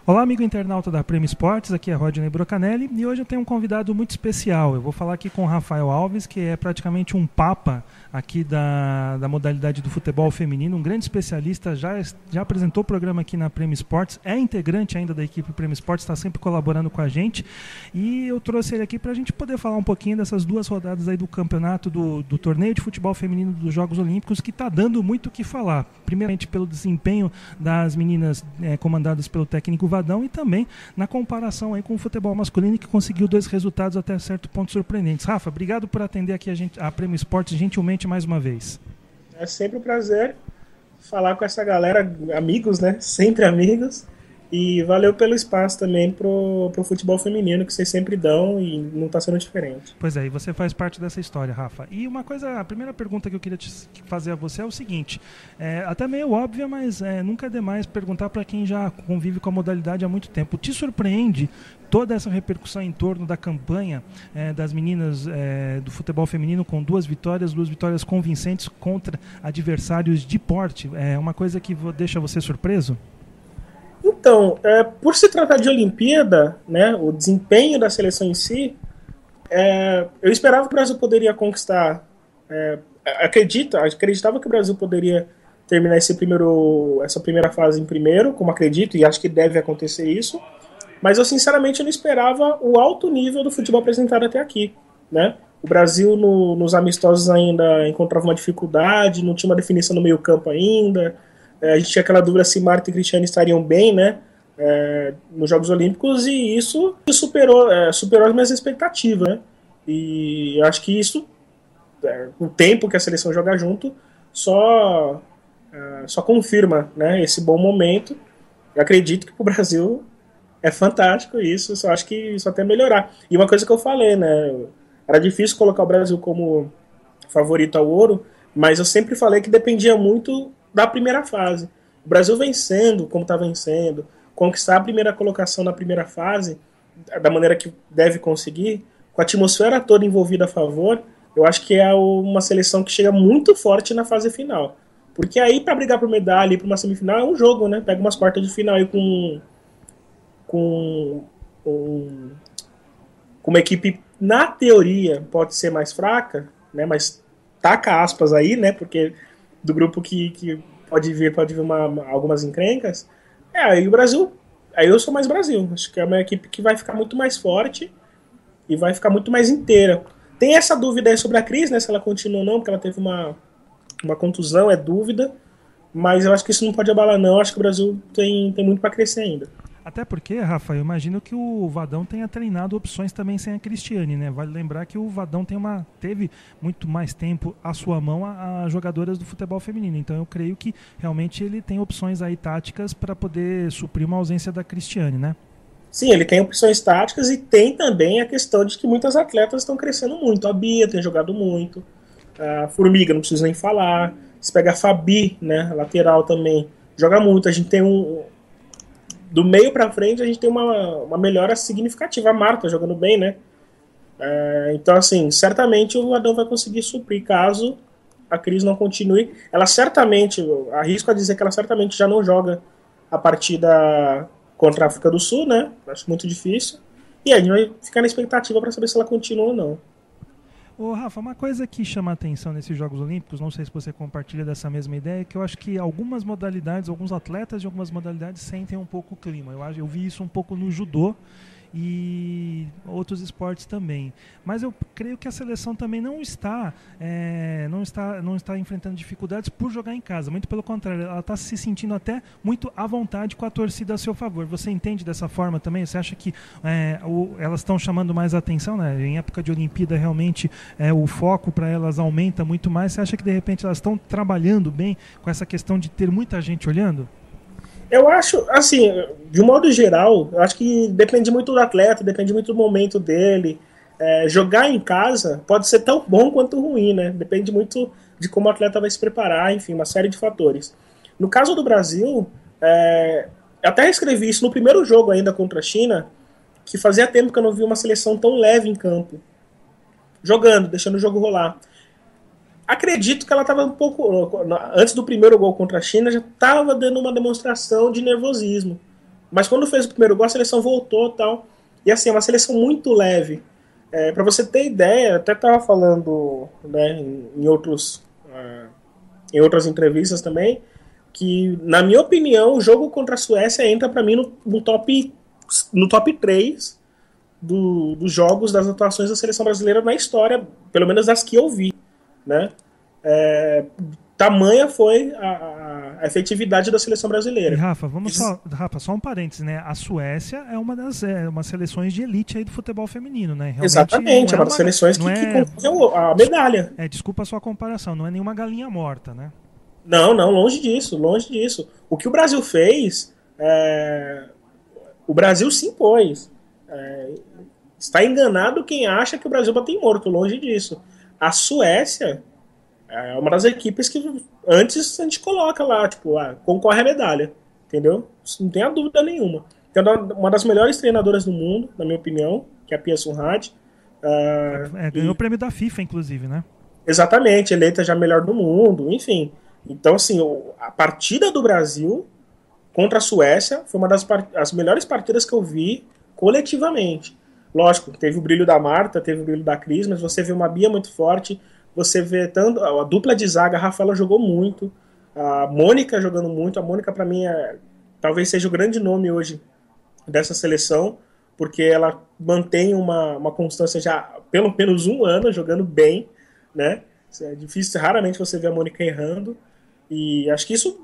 Olá, amigo internauta da Prêmio Esportes, aqui é Rodney Brocanelli e hoje eu tenho um convidado muito especial. Eu vou falar aqui com o Rafael Alves, que é praticamente um papa aqui da modalidade do futebol feminino, um grande especialista, já apresentou o programa aqui na Prêmio Esportes, é integrante ainda da equipe Prêmio Esportes, está sempre colaborando com a gente e eu trouxe ele aqui para a gente poder falar um pouquinho dessas duas rodadas aí do campeonato do torneio de futebol feminino dos Jogos Olímpicos, que está dando muito o que falar. Primeiramente pelo desempenho das meninas comandadas pelo técnico Vadão e também na comparação aí com o futebol masculino, que conseguiu dois resultados até certo ponto surpreendentes. Rafa, obrigado por atender aqui a Prêmio Esportes gentilmente mais uma vez. É sempre um prazer falar com essa galera, amigos, né? Sempre amigos. E valeu pelo espaço também pro futebol feminino que vocês sempre dão e não está sendo diferente. Pois é, e você faz parte dessa história, Rafa. E uma coisa, a primeira pergunta que eu queria fazer a você é o seguinte, até meio óbvia, mas nunca é demais perguntar para quem já convive com a modalidade há muito tempo. Te surpreende toda essa repercussão em torno da campanha das meninas do futebol feminino com duas vitórias convincentes contra adversários de porte? É uma coisa que deixa você surpreso? Então, por se tratar de Olimpíada, né, o desempenho da seleção em si, eu esperava que o Brasil poderia conquistar. Acreditava que o Brasil poderia terminar essa primeira fase em primeiro, como acredito, e acho que deve acontecer isso. Mas eu sinceramente não esperava o alto nível do futebol apresentado até aqui, né? O Brasil nos amistosos ainda encontrava uma dificuldade, não tinha uma definição no meio-campo ainda. A gente tinha aquela dúvida se Marta e Cristiane estariam bem, né, nos Jogos Olímpicos, e isso superou as minhas expectativas, né? E eu acho que isso, o tempo que a seleção joga junto, só confirma, né, esse bom momento. Eu acredito que para o Brasil é fantástico isso, só acho que isso até melhorar. E uma coisa que eu falei, né, era difícil colocar o Brasil como favorito ao ouro, mas eu sempre falei que dependia muito da primeira fase. O Brasil vencendo, como está vencendo, conquistar a primeira colocação na primeira fase, da maneira que deve conseguir, com a atmosfera toda envolvida a favor, eu acho que é uma seleção que chega muito forte na fase final. Porque aí, para brigar por medalha e para uma semifinal, é um jogo, né? Pega umas quartas de final aí com uma equipe, na teoria, pode ser mais fraca, né? Mas taca aspas aí, né? Porque do grupo que pode vir algumas encrencas. Aí o Brasil, aí eu sou mais Brasil. Acho que é uma equipe que vai ficar muito mais forte e vai ficar muito mais inteira. Tem essa dúvida aí sobre a Cris, né? Se ela continua ou não, porque ela teve uma contusão, é dúvida. Mas eu acho que isso não pode abalar, não. Acho que o Brasil tem muito para crescer ainda. Até porque, Rafa, eu imagino que o Vadão tenha treinado opções também sem a Cristiane, né? Vale lembrar que o Vadão teve muito mais tempo à sua mão a jogadoras do futebol feminino. Então eu creio que realmente ele tem opções aí táticas para poder suprir uma ausência da Cristiane, né? Sim, ele tem opções táticas e tem também a questão de que muitas atletas estão crescendo muito. A Bia tem jogado muito, a Formiga não preciso nem falar. Se pega a Fabi, né, a lateral também, joga muito. A gente tem do meio para frente a gente tem uma melhora significativa. A Marta jogando bem, né? Então, assim, certamente o Vadão vai conseguir suprir caso a Cris não continue. Ela certamente, arrisco a dizer que ela certamente já não joga a partida contra a África do Sul, né? Acho muito difícil. E aí a gente vai ficar na expectativa para saber se ela continua ou não. Ô Rafa, uma coisa que chama a atenção nesses Jogos Olímpicos, não sei se você compartilha dessa mesma ideia, é que eu acho que algumas modalidades, alguns atletas de algumas modalidades sentem um pouco o clima. Eu vi isso um pouco no judô e outros esportes também. Mas eu creio que a seleção também não está enfrentando dificuldades por jogar em casa. Muito pelo contrário, ela está se sentindo até muito à vontade com a torcida a seu favor. Você entende dessa forma também? Você acha que elas estão chamando mais atenção, né? Em época de Olimpíada, realmente o foco para elas aumenta muito mais. Você acha que de repente elas estão trabalhando bem com essa questão de ter muita gente olhando? Eu acho, assim, de um modo geral, eu acho que depende muito do atleta, depende muito do momento dele. Jogar em casa pode ser tão bom quanto ruim, né? Depende muito de como o atleta vai se preparar, enfim, uma série de fatores. No caso do Brasil, eu até escrevi isso no primeiro jogo ainda contra a China, que fazia tempo que eu não vi uma seleção tão leve em campo, jogando, deixando o jogo rolar. Acredito que ela estava um pouco, antes do primeiro gol contra a China, já estava dando uma demonstração de nervosismo, Mas quando fez o primeiro gol, a seleção voltou e tal. E assim, é uma seleção muito leve. Para você ter ideia, até estava falando, né, em outras entrevistas também, que, na minha opinião, o jogo contra a Suécia entra para mim no top 3 dos jogos, das atuações da seleção brasileira na história, pelo menos das que eu vi, né? Tamanha foi a efetividade da seleção brasileira. E Rafa, Rafa, só um parênteses, né? A Suécia é uma seleções de elite aí do futebol feminino, né? Realmente exatamente, é uma das seleções que concorreu a medalha. Desculpa a sua comparação, não é nenhuma galinha morta, né? Não, longe disso, longe disso. O que o Brasil fez, o Brasil se impôs. Está enganado quem acha que o Brasil bateu morto, longe disso. A Suécia é uma das equipes que antes a gente coloca lá, tipo, concorre à medalha, entendeu? Não tem a dúvida nenhuma. Tem uma das melhores treinadoras do mundo, na minha opinião, que é a Pia Sundhage. Ganhou o prêmio da FIFA, inclusive, né? Exatamente, eleita já melhor do mundo, enfim. Então, assim, a partida do Brasil contra a Suécia foi uma das melhores partidas que eu vi coletivamente. Lógico, teve o brilho da Marta, teve o brilho da Cris, mas você vê uma Bia muito forte, você vê tanto a dupla de zaga, a Rafaela jogou muito, a Mônica jogando muito. A Mônica, para mim, talvez seja o grande nome hoje dessa seleção, porque ela mantém uma constância já pelo menos um ano jogando bem, né? É difícil, raramente você vê a Mônica errando, e acho que isso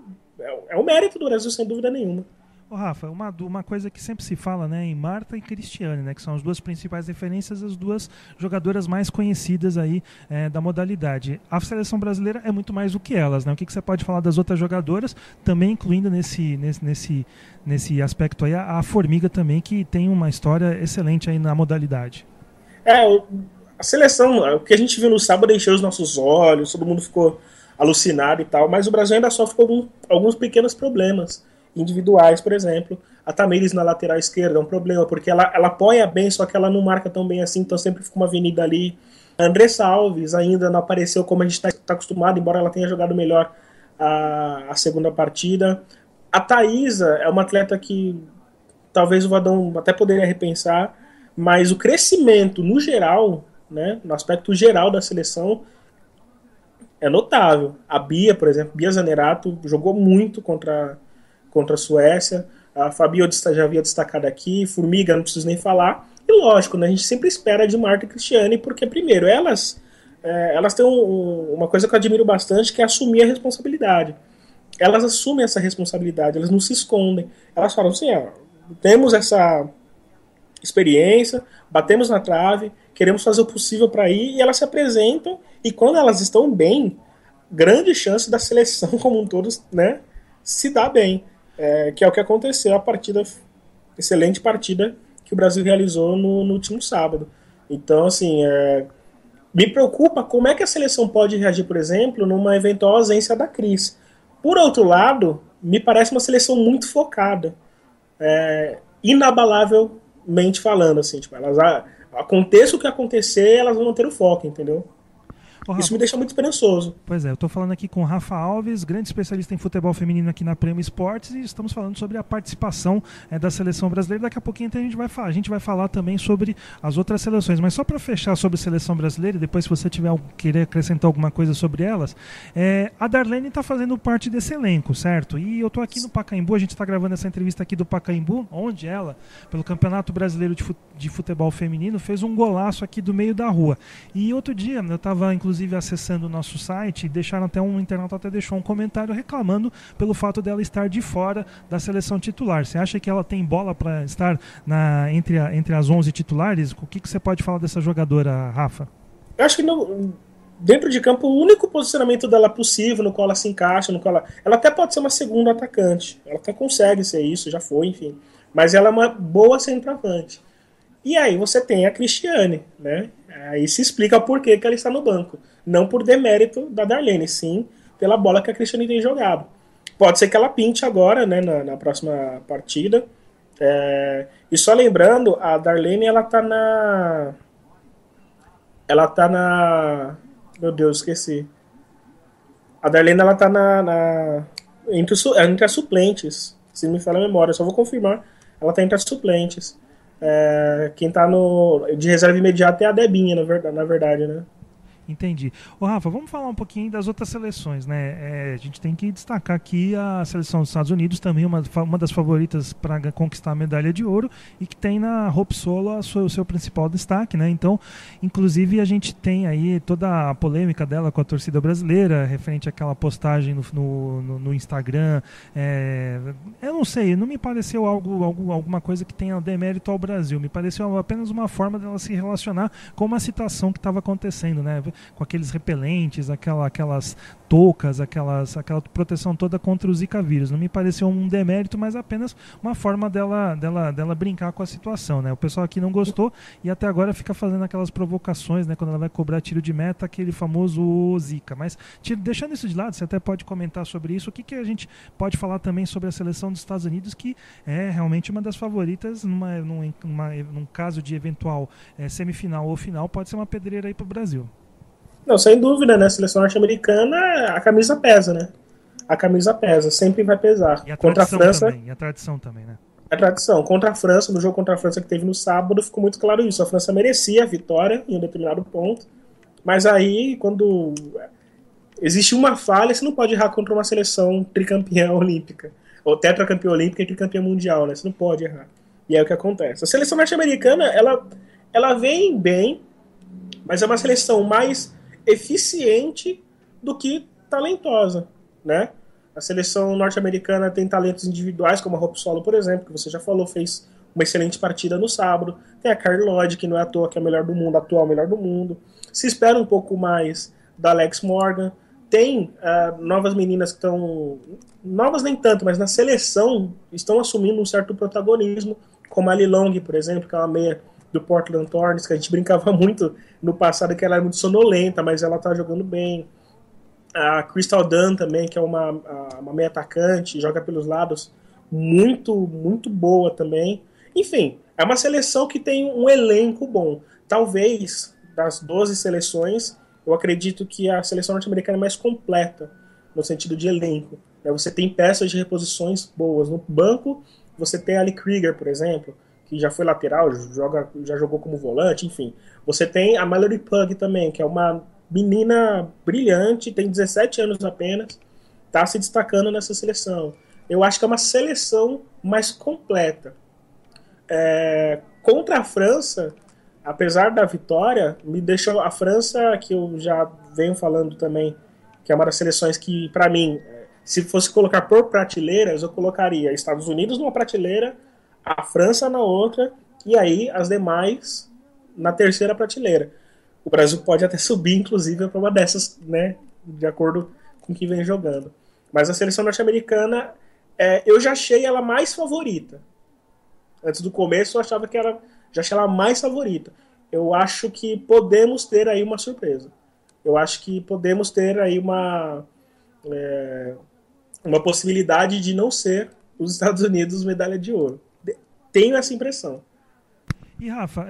é o mérito do Brasil, sem dúvida nenhuma. Ô Rafa, uma coisa que sempre se fala, né, em Marta e Cristiane, né, que são as duas principais referências, as duas jogadoras mais conhecidas aí da modalidade. A seleção brasileira é muito mais do que elas, né? O que você pode falar das outras jogadoras, também incluindo nesse aspecto aí a Formiga também, que tem uma história excelente aí na modalidade. A seleção, o que a gente viu no sábado encheu os nossos olhos, todo mundo ficou alucinado e tal, mas o Brasil ainda sofre com alguns pequenos problemas individuais. Por exemplo, a Tamires na lateral esquerda é um problema, porque ela apoia bem, só que ela não marca tão bem assim, então sempre fica uma avenida ali. A Andressa Alves ainda não apareceu como a gente está acostumado, embora ela tenha jogado melhor a segunda partida. A Thaísa é uma atleta que talvez o Vadão até poderia repensar, mas o crescimento no geral, né, no aspecto geral da seleção, é notável. A Bia, por exemplo, Bia Zanerato, jogou muito contra a Suécia. A Fabi eu já havia destacado aqui. Formiga, não preciso nem falar. E lógico, né, a gente sempre espera de Marta e Cristiane, porque primeiro, elas têm uma coisa que eu admiro bastante, que é assumir a responsabilidade. Elas assumem essa responsabilidade, elas não se escondem. Elas falam assim, temos essa experiência, batemos na trave, queremos fazer o possível para ir, e elas se apresentam, e quando elas estão bem, grande chance da seleção como um todo, né, se dar bem, que é o que aconteceu excelente partida que o Brasil realizou no último sábado. Então, assim, me preocupa como é que a seleção pode reagir, por exemplo, numa eventual ausência da Cris. Por outro lado, me parece uma seleção muito focada, inabalavelmente falando, assim, tipo, aconteça o que acontecer, elas vão manter o foco, entendeu? Isso me deixa muito esperançoso. Pois é, eu estou falando aqui com o Rafa Alves, grande especialista em futebol feminino aqui na Prêmio Esportes, e estamos falando sobre a participação da seleção brasileira. Daqui a pouquinho então, a gente vai falar também sobre as outras seleções, mas só para fechar sobre a seleção brasileira, e depois se você querer acrescentar alguma coisa sobre elas, a Darlene está fazendo parte desse elenco, certo? E eu estou aqui no Pacaembu, a gente está gravando essa entrevista aqui do Pacaembu, onde ela, pelo Campeonato Brasileiro de Futebol Feminino, fez um golaço aqui do meio da rua. E outro dia, eu estava inclusive acessando o nosso site, deixaram até um internauta deixou um comentário reclamando pelo fato dela estar de fora da seleção titular. Você acha que ela tem bola para estar entre as 11 titulares? O que você pode falar dessa jogadora, Rafa? Eu acho que dentro de campo, o único posicionamento dela possível, no qual ela se encaixa, ela até pode ser uma segunda atacante, ela até consegue ser isso, já foi, enfim, mas ela é uma boa centroavante. E aí você tem a Cristiane, né? Aí se explica por que ela está no banco. Não por demérito da Darlene, sim pela bola que a Cristiane tem jogado. Pode ser que ela pinte agora, né, na próxima partida. E só lembrando, a Darlene, ela tá na... Meu Deus, esqueci. A Darlene, ela tá entre as suplentes, se não me falha a memória. Só vou confirmar ela está entre as suplentes. Quem está de reserva imediata é a Debinha, na verdade, né? Entendi. Ô, Rafa, vamos falar um pouquinho das outras seleções, né? A gente tem que destacar aqui a seleção dos Estados Unidos, também uma das favoritas para conquistar a medalha de ouro, e que tem na Hope Solo o seu principal destaque, né? Então, inclusive, a gente tem aí toda a polêmica dela com a torcida brasileira, referente àquela postagem no Instagram. Eu não sei, não me pareceu alguma coisa que tenha demérito ao Brasil, me pareceu apenas uma forma dela se relacionar com uma situação que estava acontecendo, né? Com aqueles repelentes, aquelas toucas, aquela proteção toda contra o Zika vírus. Não me pareceu um demérito, mas apenas uma forma dela brincar com a situação, né? O pessoal aqui não gostou e até agora fica fazendo aquelas provocações, né? Quando ela vai cobrar tiro de meta, aquele famoso Zika. Mas deixando isso de lado, você até pode comentar sobre isso. O que a gente pode falar também sobre a seleção dos Estados Unidos, que é realmente uma das favoritas num caso de eventual semifinal ou final, pode ser uma pedreira aí para o Brasil. Não, sem dúvida, né? A seleção norte-americana, a camisa pesa, né? A camisa pesa, sempre vai pesar. E a contra a França também, e a tradição também, né? A tradição. Contra a França, no jogo contra a França que teve no sábado, ficou muito claro isso. A França merecia a vitória em um determinado ponto, mas aí, quando existe uma falha, você não pode errar contra uma seleção tricampeã olímpica, ou tetracampeã olímpica e tricampeã mundial, né? Você não pode errar. E é o que acontece. A seleção norte-americana, ela vem bem, mas é uma seleção mais eficiente do que talentosa, né? A seleção norte-americana tem talentos individuais, como a Hope Solo, por exemplo, que você já falou, fez uma excelente partida no sábado. Tem a Carly Lloyd, que não é à toa que é a melhor do mundo, atual melhor do mundo. Se espera um pouco mais da Alex Morgan. Tem novas meninas que estão... Novas nem tanto, mas na seleção estão assumindo um certo protagonismo, como a Ali Long, por exemplo, que é uma meia do Portland Thorns, que a gente brincava muito no passado, que ela era muito sonolenta, mas ela tá jogando bem. A Crystal Dunn também, que é uma meia atacante, joga pelos lados, muito, muito boa também. Enfim, é uma seleção que tem um elenco bom. Talvez, das 12 seleções, eu acredito que a seleção norte-americana é mais completa, no sentido de elenco. Você tem peças de reposições boas. No banco, você tem a Ali Krieger, por exemplo, que já foi lateral, já jogou como volante, enfim. Você tem a Mallory Pugh também, que é uma menina brilhante, tem 17 anos apenas, está se destacando nessa seleção. Eu acho que é uma seleção mais completa. Contra a França, apesar da vitória, me deixou a França, que eu já venho falando também, que é uma das seleções que, para mim, se fosse colocar por prateleiras, eu colocaria Estados Unidos numa prateleira, a França na outra, e aí as demais na terceira prateleira. O Brasil pode até subir, inclusive, para uma dessas, né, de acordo com o que vem jogando. Mas a seleção norte-americana, eu já achei ela mais favorita. Antes do começo, eu achava que já achei ela mais favorita. Eu acho que podemos ter aí uma surpresa. Eu acho que podemos ter aí uma possibilidade de não ser os Estados Unidos medalha de ouro. Tenho essa impressão. E Rafa,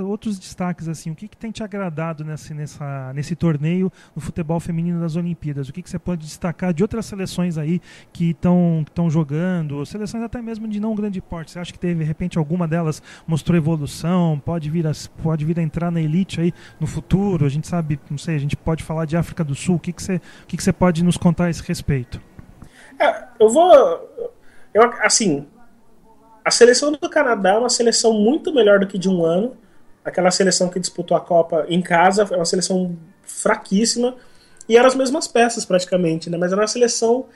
outros destaques, assim, o que tem te agradado nesse torneio no futebol feminino das Olimpíadas? O que você pode destacar de outras seleções aí que estão jogando, seleções até mesmo de não grande porte? Você acha que de repente alguma delas mostrou evolução, pode vir a entrar na elite aí no futuro? A gente sabe, não sei, a gente pode falar de África do Sul, o que você pode nos contar a esse respeito? Assim, a seleção do Canadá é uma seleção muito melhor do que de um ano. Aquela seleção que disputou a Copa em casa é uma seleção fraquíssima. E eram as mesmas peças praticamente, né? Mas era uma seleção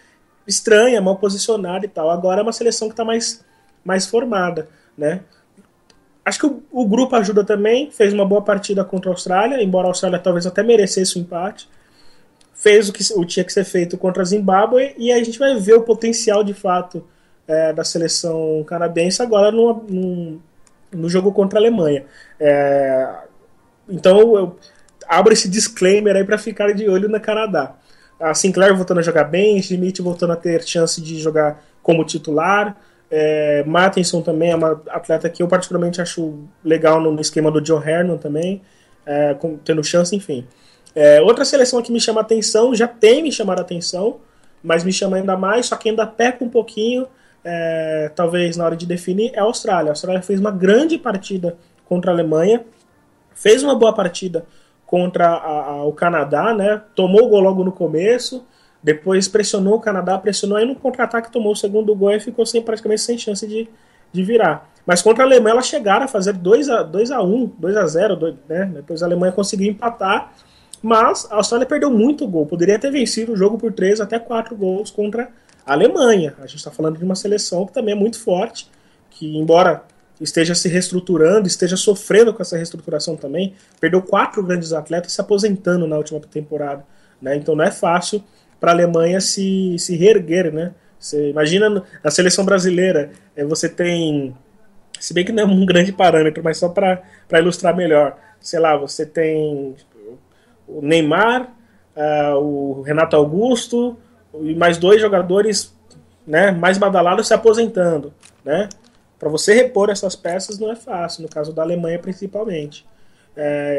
estranha, mal posicionada e tal. Agora é uma seleção que está mais formada, né? Acho que o grupo ajuda também. Fez uma boa partida contra a Austrália, embora a Austrália talvez até merecesse o empate. Fez o que tinha que ser feito contra a Zimbábue. E aí a gente vai ver o potencial de fato da seleção canadense agora no jogo contra a Alemanha. Então eu abro esse disclaimer aí para ficar de olho no Canadá. A Sinclair voltando a jogar bem, Schmidt voltando a ter chance de jogar como titular, Mattinson também é uma atleta que eu particularmente acho legal no esquema do John Hernan também, tendo chance, enfim. Outra seleção que me chama a atenção, já tem me chamado a atenção, mas me chama ainda mais, só que ainda peca um pouquinho, talvez na hora de definir, é a Austrália. A Austrália fez uma grande partida contra a Alemanha, fez uma boa partida contra o Canadá, né? Tomou o gol logo no começo, depois pressionou o Canadá, pressionou, aí no contra-ataque tomou o segundo gol e ficou praticamente sem chance de virar. Mas contra a Alemanha elas chegaram a fazer 2-1, 2-0, né? Depois a Alemanha conseguiu empatar, mas a Austrália perdeu muito gol. Poderia ter vencido o jogo por 3 até 4 gols contra a Alemanha. A gente está falando de uma seleção que também é muito forte, que embora esteja se reestruturando, esteja sofrendo com essa reestruturação também, perdeu 4 grandes atletas se aposentando na última temporada, né? Então não é fácil para a Alemanha se reerguer, né? Você imagina na seleção brasileira, você tem, se bem que não é um grande parâmetro, mas só para ilustrar melhor, sei lá, você tem o Neymar, o Renato Augusto e mais 2 jogadores, né, mais badalados se aposentando, né? Para você repor essas peças não é fácil, no caso da Alemanha principalmente.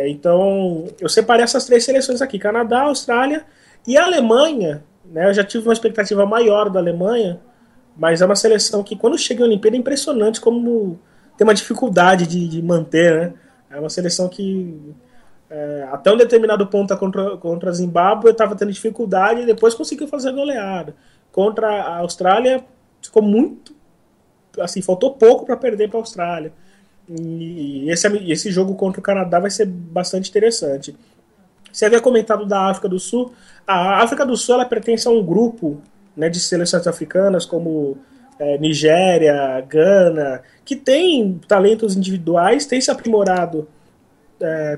Então, eu separei essas 3 seleções aqui, Canadá, Austrália e a Alemanha, né? Eu já tive uma expectativa maior da Alemanha, mas é uma seleção que quando chega em Olimpíada é impressionante como tem uma dificuldade de manter, né? É uma seleção que até um determinado ponto contra a Zimbábue estava tendo dificuldade e depois conseguiu fazer a goleada. Contra a Austrália ficou muito, assim, faltou pouco para perder para a Austrália. E esse jogo contra o Canadá vai ser bastante interessante. Você havia comentado da África do Sul. A África do Sul ela pertence a um grupo, né, de seleções africanas como Nigéria, Gana, que tem talentos individuais, tem se aprimorado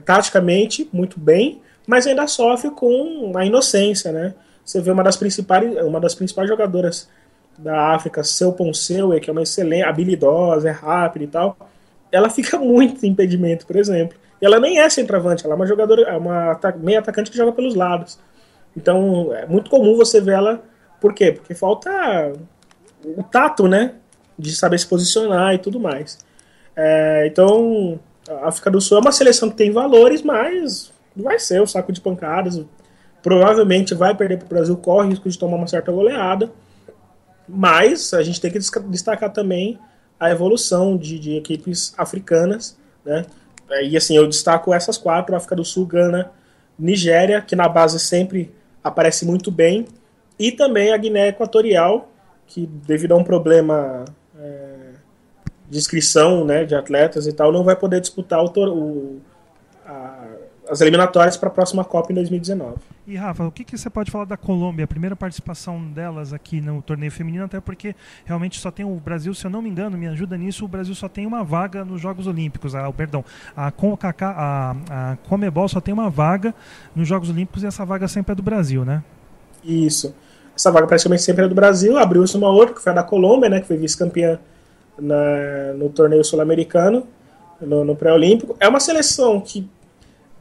taticamente muito bem, mas ainda sofre com a inocência, né? Você vê uma das principais jogadoras da África, Seu Poncewe, que é uma excelente, habilidosa, é rápida e tal, ela fica muito em impedimento, por exemplo. E ela nem é centroavante, ela é uma jogadora, meio atacante que joga pelos lados. Então é muito comum você ver ela. Por quê? Porque falta o tato, né? De saber se posicionar e tudo mais. Então a África do Sul é uma seleção que tem valores, mas vai ser o saco de pancadas. Provavelmente vai perder para o Brasil, corre risco de tomar uma certa goleada. Mas a gente tem que destacar também a evolução de equipes africanas, né? E assim, eu destaco essas 4, África do Sul, Gana, Nigéria, que na base sempre aparece muito bem, e também a Guiné Equatorial, que devido a um problema de inscrição, né, de atletas e tal, não vai poder disputar as eliminatórias para a próxima Copa em 2019. E Rafa, o que você pode falar da Colômbia? A primeira participação delas aqui no torneio feminino, até porque realmente só tem o Brasil, se eu não me engano, me ajuda nisso, o Brasil só tem uma vaga nos Jogos Olímpicos. A Conmebol só tem uma vaga nos Jogos Olímpicos e essa vaga sempre é do Brasil, né? Isso. Essa vaga praticamente sempre é do Brasil. Abriu-se uma outra, que foi a da Colômbia, né, que foi vice-campeã no torneio sul-americano, no pré-olímpico. É uma seleção que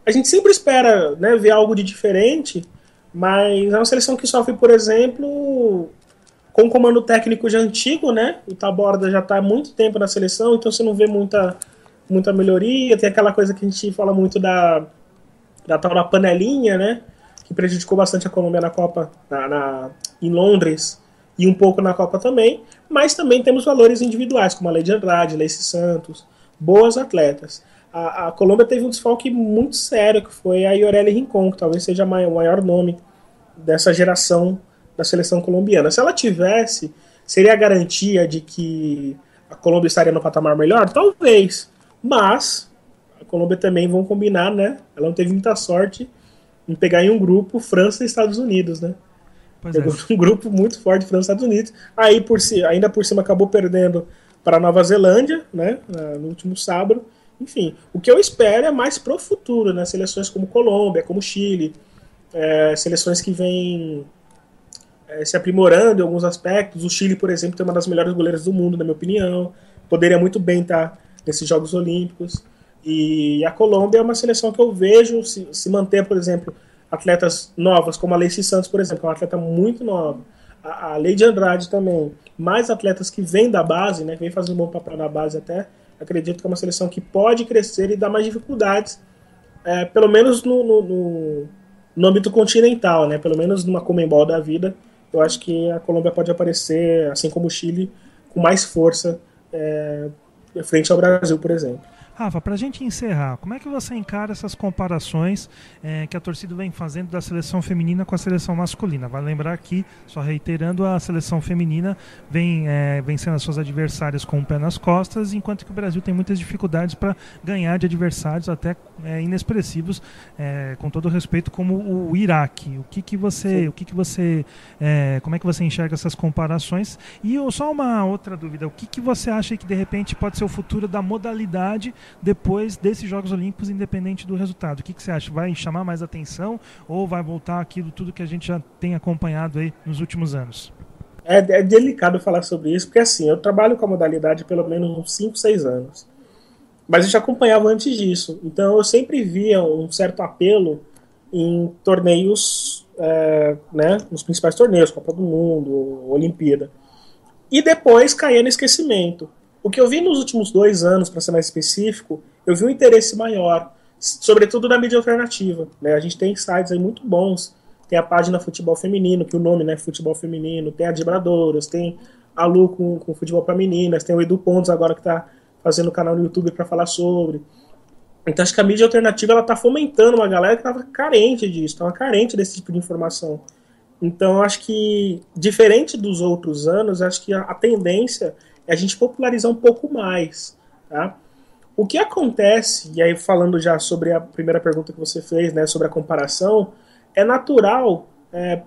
a gente sempre espera, né, ver algo de diferente, mas é uma seleção que sofre, por exemplo, com um comando técnico já antigo, né? O Taborda já está há muito tempo na seleção, então você não vê muita melhoria. Tem aquela coisa que a gente fala muito da tal da panelinha, né? Que prejudicou bastante a Colômbia na Copa, em Londres, e um pouco na Copa também. Mas também temos valores individuais, como a Lady Andrade, Lacey Santos, boas atletas. A Colômbia teve um desfalque muito sério, que foi a Yoreli Rincón, que talvez seja o maior nome dessa geração da seleção colombiana. Se ela tivesse, seria a garantia de que a Colômbia estaria no patamar melhor? Talvez. Mas a Colômbia também, vão combinar, né? Ela não teve muita sorte em pegar em um grupo França e Estados Unidos, né? Pegou um grupo muito forte, França e Estados Unidos. Aí, ainda por cima, acabou perdendo para a Nova Zelândia, né? No último sábado. Enfim, o que eu espero é mais pro futuro, né? Seleções como Colômbia, como Chile, seleções que vêm se aprimorando em alguns aspectos. O Chile, por exemplo, tem uma das melhores goleiras do mundo, na minha opinião. Poderia muito bem estar nesses Jogos Olímpicos. E a Colômbia é uma seleção que eu vejo se manter, por exemplo, atletas novas, como a Lacey Santos, por exemplo, que é uma atleta muito nova. A Lady Andrade também. Mais atletas que vêm da base, né? Que vêm fazendo um bom papel na base até. Acredito que é uma seleção que pode crescer e dar mais dificuldades, pelo menos no âmbito continental, né? Pelo menos numa Conmebol da vida. Eu acho que a Colômbia pode aparecer, assim como o Chile, com mais força frente ao Brasil, por exemplo. Rafa, para a gente encerrar, como é que você encara essas comparações que a torcida vem fazendo da seleção feminina com a seleção masculina? Vale lembrar que, só reiterando, a seleção feminina vem vencendo as suas adversárias com o pé nas costas, enquanto que o Brasil tem muitas dificuldades para ganhar de adversários até inexpressivos, com todo respeito, como o Iraque. Como é que você enxerga essas comparações? E só uma outra dúvida, o que você acha que de repente pode ser o futuro da modalidade depois desses Jogos Olímpicos, independente do resultado? O que você acha? Vai chamar mais atenção ou vai voltar aquilo tudo que a gente já tem acompanhado aí nos últimos anos? É delicado falar sobre isso, porque assim, eu trabalho com a modalidade pelo menos uns 5, 6 anos. Mas eu já acompanhava antes disso. Então eu sempre via um certo apelo em torneios, nos principais torneios, Copa do Mundo, Olimpíada. E depois caía no esquecimento. O que eu vi nos últimos 2 anos, para ser mais específico, eu vi um interesse maior, sobretudo na mídia alternativa. Né? A gente tem sites aí muito bons, tem a página Futebol Feminino, que o nome é Futebol Feminino, tem a Dibradoras, tem a Lu com Futebol para Meninas, tem o Edu Pontes agora que está fazendo um canal no YouTube para falar sobre. Então acho que a mídia alternativa está fomentando uma galera que estava carente disso, estava carente desse tipo de informação. Então acho que, diferente dos outros anos, acho que a tendência é a gente popularizar um pouco mais, tá? O que acontece, e aí falando já sobre a primeira pergunta que você fez, né, sobre a comparação, é natural,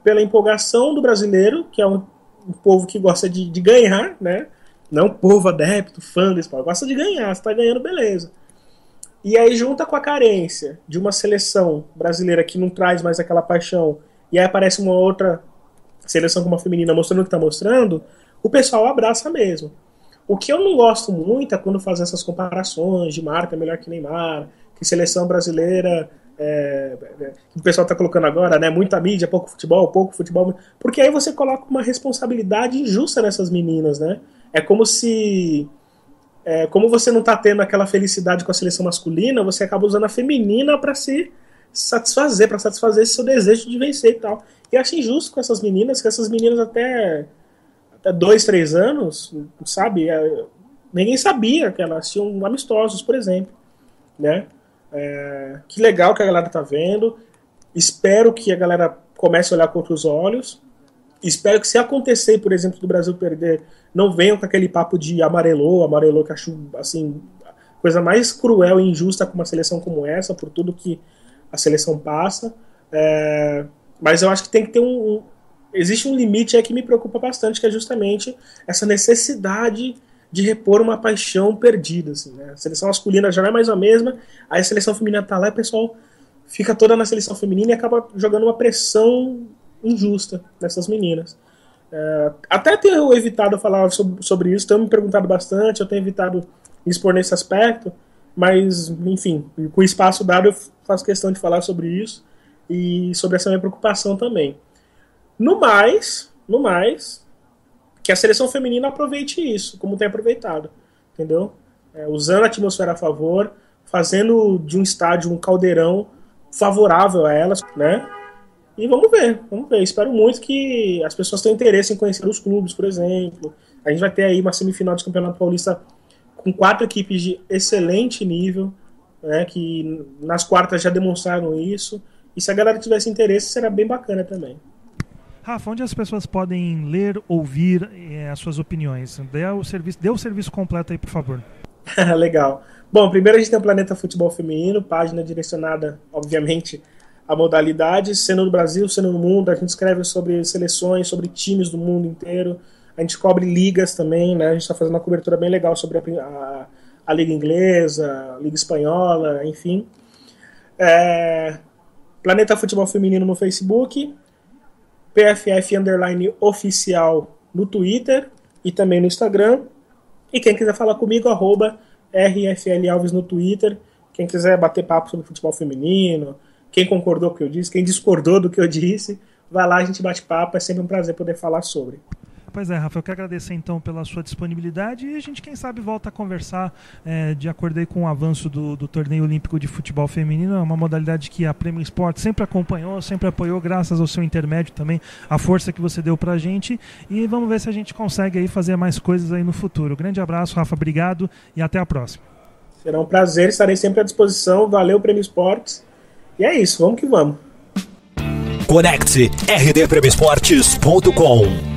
pela empolgação do brasileiro, que é um povo que gosta de ganhar, né? Não um povo adepto, fã do esporte, gosta de ganhar, você está ganhando, beleza. E aí junta com a carência de uma seleção brasileira que não traz mais aquela paixão, e aí aparece uma outra seleção como a feminina mostrando o que está mostrando, o pessoal abraça mesmo. O que eu não gosto muito é quando fazem essas comparações de marca melhor que Neymar, que seleção brasileira, que o pessoal está colocando agora, né, muita mídia, pouco futebol, porque aí você coloca uma responsabilidade injusta nessas meninas, né? É como se, como você não está tendo aquela felicidade com a seleção masculina, você acaba usando a feminina para se satisfazer, para satisfazer esse seu desejo de vencer e tal. E eu acho injusto com essas meninas, que essas meninas até 2, 3 anos, sabe, ninguém sabia que elas tinham amistosos, por exemplo, né? Que legal que a galera tá vendo. Espero que a galera comece a olhar com outros olhos. Espero que, se acontecer, por exemplo, do Brasil perder, não venham com aquele papo de amarelou, que acho assim, coisa mais cruel e injusta com uma seleção como essa, por tudo que a seleção passa. Mas eu acho que tem que ter existe um limite aí que me preocupa bastante, que é justamente essa necessidade de repor uma paixão perdida. Assim, né? A seleção masculina já não é mais a mesma, aí a seleção feminina tá lá e o pessoal fica toda na seleção feminina e acaba jogando uma pressão injusta nessas meninas. Até tenho evitado falar sobre isso, tenho me perguntado bastante, eu tenho evitado expor nesse aspecto, mas, enfim, com o espaço dado eu faço questão de falar sobre isso e sobre essa minha preocupação também. No mais, que a seleção feminina aproveite isso, como tem aproveitado, entendeu? Usando a atmosfera a favor, fazendo de um estádio um caldeirão favorável a elas, né? E vamos ver. Espero muito que as pessoas tenham interesse em conhecer os clubes, por exemplo. A gente vai ter aí uma semifinal de Campeonato Paulista com 4 equipes de excelente nível, né, que nas quartas já demonstraram isso. E se a galera tivesse interesse, será bem bacana também. Rafa, onde as pessoas podem ler, ouvir as suas opiniões? Dê o serviço completo aí, por favor. Legal. Bom, primeiro a gente tem o Planeta Futebol Feminino, página direcionada, obviamente, à modalidade, sendo no Brasil, sendo no mundo. A gente escreve sobre seleções, sobre times do mundo inteiro. A gente cobre ligas também, né? A gente está fazendo uma cobertura bem legal sobre a Liga Inglesa, a Liga Espanhola, enfim. Planeta Futebol Feminino no Facebook, PFF_oficial no Twitter e também no Instagram. E quem quiser falar comigo, @RFLAlves no Twitter. Quem quiser bater papo sobre futebol feminino, quem concordou com o que eu disse, quem discordou do que eu disse, vai lá, a gente bate papo, é sempre um prazer poder falar sobre. Pois é, Rafa, eu quero agradecer então pela sua disponibilidade e a gente, quem sabe, volta a conversar de acordo aí com o avanço do torneio olímpico de futebol feminino. É uma modalidade que a Premium Sport sempre acompanhou, sempre apoiou, graças ao seu intermédio também, a força que você deu pra gente, e vamos ver se a gente consegue aí fazer mais coisas aí no futuro. Grande abraço, Rafa, obrigado e até a próxima. Será um prazer, estarei sempre à disposição. Valeu, Premium Esportes. E é isso, vamos que vamos. Conecte rdpremiesportes.com